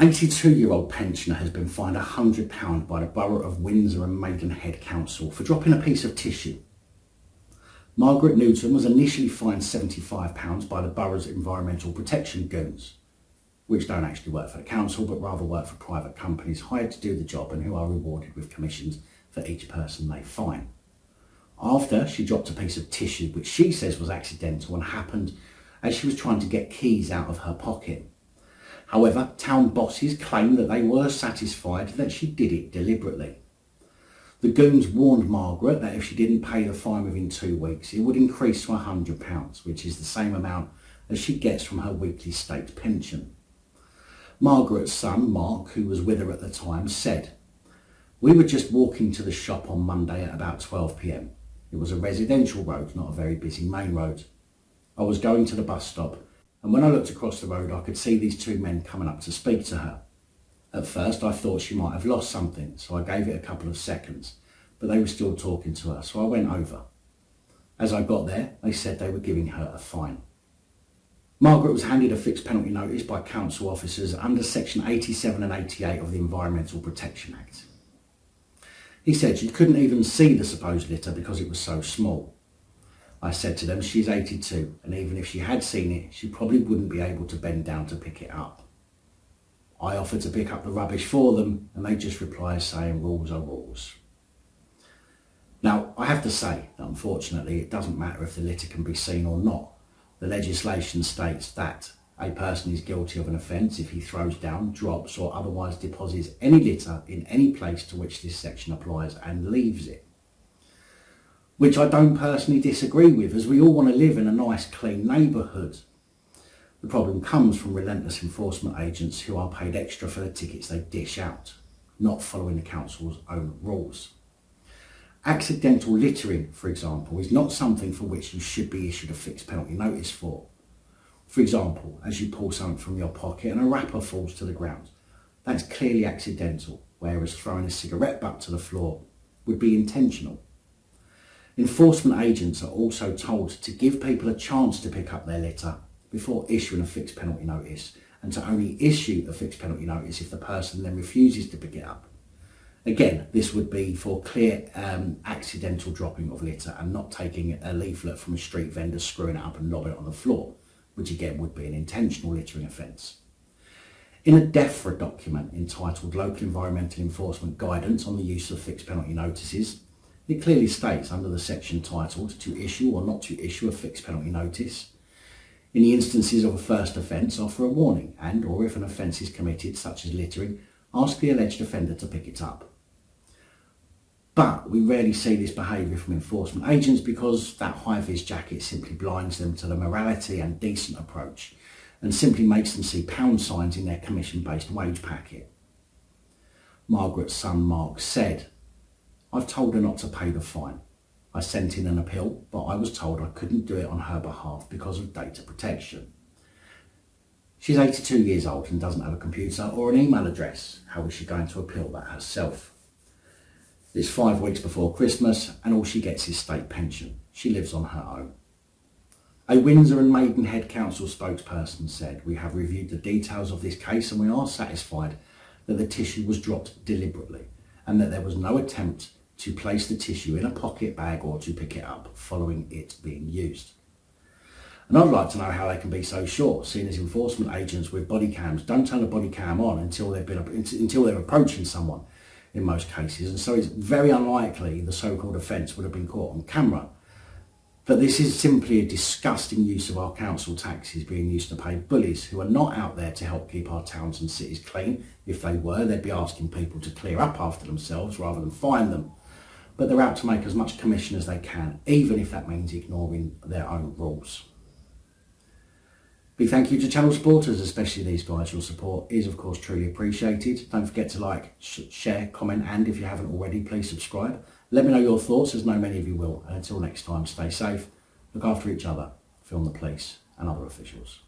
82-year-old pensioner has been fined £100 by the Borough of Windsor and Maidenhead Council for dropping a piece of tissue. Margaret Newton was initially fined £75 by the borough's environmental protection goons, which don't actually work for the council but rather work for private companies hired to do the job and who are rewarded with commissions for each person they fine. After she dropped a piece of tissue which she says was accidental and happened as she was trying to get keys out of her pocket. However, town bosses claim that they were satisfied that she did it deliberately. The goons warned Margaret that if she didn't pay the fine within 2 weeks, it would increase to £100, which is the same amount as she gets from her weekly state pension. Margaret's son, Mark, who was with her at the time, said, "We were just walking to the shop on Monday at about 12 p.m. It was a residential road, not a very busy main road. I was going to the bus stop, and when I looked across the road, I could see these two men coming up to speak to her. At first, I thought she might have lost something, so I gave it a couple of seconds, but they were still talking to her, so I went over. As I got there, they said they were giving her a fine." Margaret was handed a fixed penalty notice by council officers under Section 87 and 88 of the Environmental Protection Act. He said she couldn't even see the supposed litter because it was so small. I said to them, she's 82, and even if she had seen it, she probably wouldn't be able to bend down to pick it up. I offered to pick up the rubbish for them, and they just replied saying rules are rules. Now, I have to say that unfortunately it doesn't matter if the litter can be seen or not. The legislation states that a person is guilty of an offence if he throws down, drops or otherwise deposits any litter in any place to which this section applies and leaves it. Which I don't personally disagree with, as we all want to live in a nice clean neighbourhood. The problem comes from relentless enforcement agents who are paid extra for the tickets they dish out, not following the council's own rules. Accidental littering, for example, is not something for which you should be issued a fixed penalty notice for. For example, as you pull something from your pocket and a wrapper falls to the ground, that's clearly accidental, whereas throwing a cigarette butt to the floor would be intentional. Enforcement agents are also told to give people a chance to pick up their litter before issuing a fixed penalty notice, and to only issue a fixed penalty notice if the person then refuses to pick it up. Again, this would be for clear accidental dropping of litter and not taking a leaflet from a street vendor, screwing it up and lobbing it on the floor, which again would be an intentional littering offence. In a DEFRA document entitled Local Environmental Enforcement Guidance on the Use of Fixed Penalty Notices, it clearly states under the section titled to issue or not to issue a fixed penalty notice. In the instances of a first offence, offer a warning and, or if an offence is committed, such as littering, ask the alleged offender to pick it up. But we rarely see this behaviour from enforcement agents because that high-vis jacket simply blinds them to the morality and decent approach and simply makes them see pound signs in their commission-based wage packet. Margaret's son Mark said, "I've told her not to pay the fine. I sent in an appeal, but I was told I couldn't do it on her behalf because of data protection." She's 82 years old and doesn't have a computer or an email address. How is she going to appeal that herself? It's 5 weeks before Christmas and all she gets is state pension. She lives on her own. A Windsor and Maidenhead Council spokesperson said, "We have reviewed the details of this case and we are satisfied that the tissue was dropped deliberately and that there was no attempt to place the tissue in a pocket bag or to pick it up following it being used." And I'd like to know how they can be so sure, seeing as enforcement agents with body cams don't turn a body cam on until they're approaching someone in most cases, and so it's very unlikely the so-called offence would have been caught on camera. But this is simply a disgusting use of our council taxes being used to pay bullies who are not out there to help keep our towns and cities clean. If they were, they'd be asking people to clear up after themselves rather than fine them. But they're out to make as much commission as they can, even if that means ignoring their own rules. Big thank you to channel supporters, especially these guys. Your support is of course truly appreciated. Don't forget to like, share, comment, and if you haven't already, please subscribe. Let me know your thoughts, as know many of you will. And until next time, stay safe, look after each other, film the police and other officials.